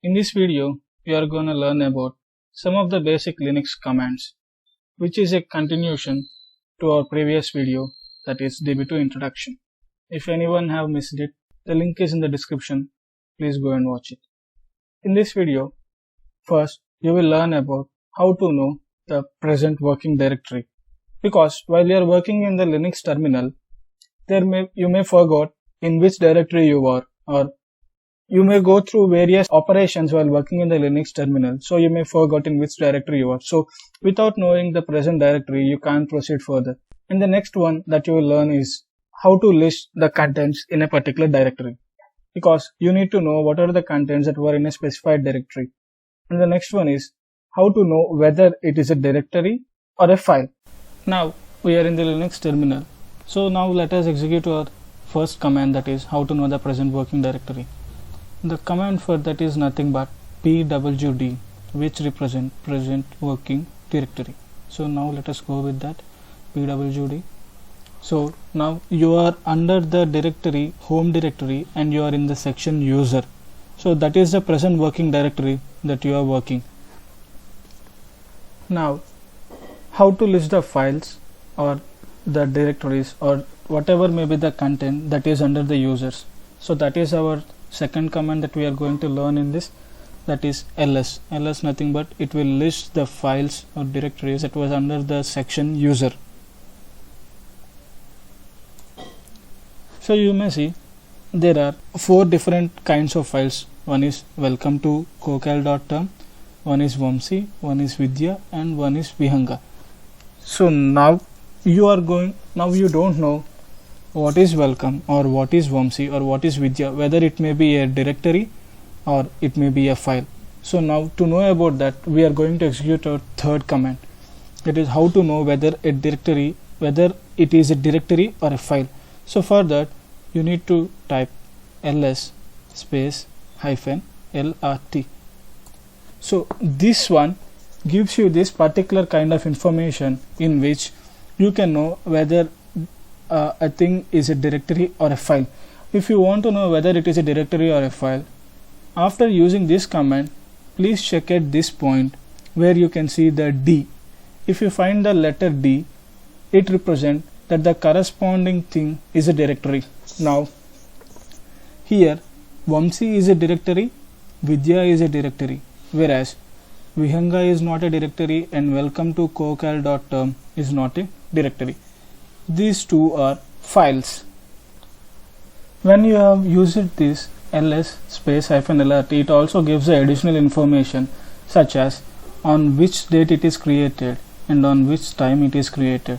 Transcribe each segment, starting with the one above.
In this video, we are going to learn about some of the basic Linux commands, which is a continuation to our previous video, that is DB2 introduction. If anyone have missed it, the link is in the description. Please go and watch it. In this video, first you will learn about how to know the present working directory, because while you are working in the Linux terminal, you may forget in which directory you are, or you may go through various operations while working in the Linux terminal, so you may forget in which directory you are. So without knowing the present directory, you can't proceed further. And the next one that you will learn is how to list the contents in a particular directory, because you need to know what are the contents that were in a specified directory. And the next one is how to know whether it is a directory or a file. Now we are in the Linux terminal. So now let us execute our first command, that is how to know the present working directory. The command for that is nothing but pwd, which represent present working directory. So now let us go with that pwd. So now you are under the directory home directory and you are in the section user. So that is the present working directory that you are working. Now how to list the files or the directories or whatever may be the content that is under the users. So that is our second command that we are going to learn in this, that is ls. ls nothing but it will list the files or directories that was under the section user. So you may see there are 4 different kinds of files. One is welcome to kocal.term, one is Vamsi, one is Vidya, and one is Vihanga. So now you don't know what is welcome or what is Vamsi or what is Vidya, whether it may be a directory or it may be a file. So now to know about that, we are going to execute our third command. It is how to know whether it is a directory or a file. So for that you need to type ls space hyphen lrt. So this one gives you this particular kind of information in which you can know whether a thing is a directory or a file. If you want to know whether it is a directory or a file, after using this command, please check at this point where you can see the D. If you find the letter D, it represents that the corresponding thing is a directory. Now here Vamsi is a directory, Vidya is a directory, whereas Vihanga is not a directory and welcome to kocal.term is not a directory. These two are files. When you have used this ls space hyphen lrt, it also gives the additional information such as on which date it is created and on which time it is created,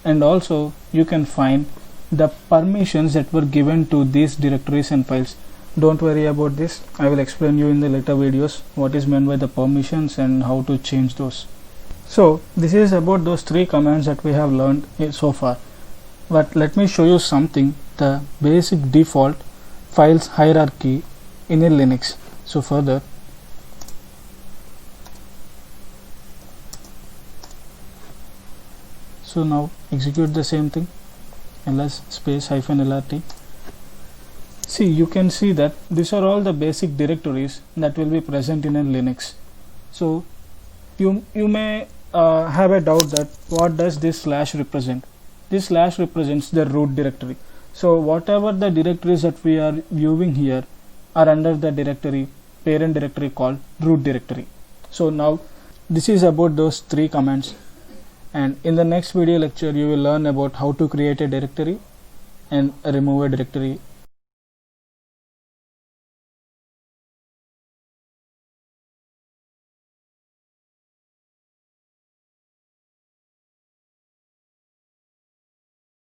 and also you can find the permissions that were given to these directories and files. Don't worry about this, I will explain you in the later videos what is meant by the permissions and how to change those. So this is about those 3 commands that we have learned so far, but let me show you something, the basic default files hierarchy in a Linux. So further, so now execute the same thing, ls space hyphen lrt. See, you can see that these are all the basic directories that will be present in a Linux. So you may have a doubt that what does this slash represent. This slash represents the root directory. So whatever the directories that we are viewing here are under the parent directory called root directory. So now this is about those 3 commands, and in the next video lecture you will learn about how to create a directory and remove a directory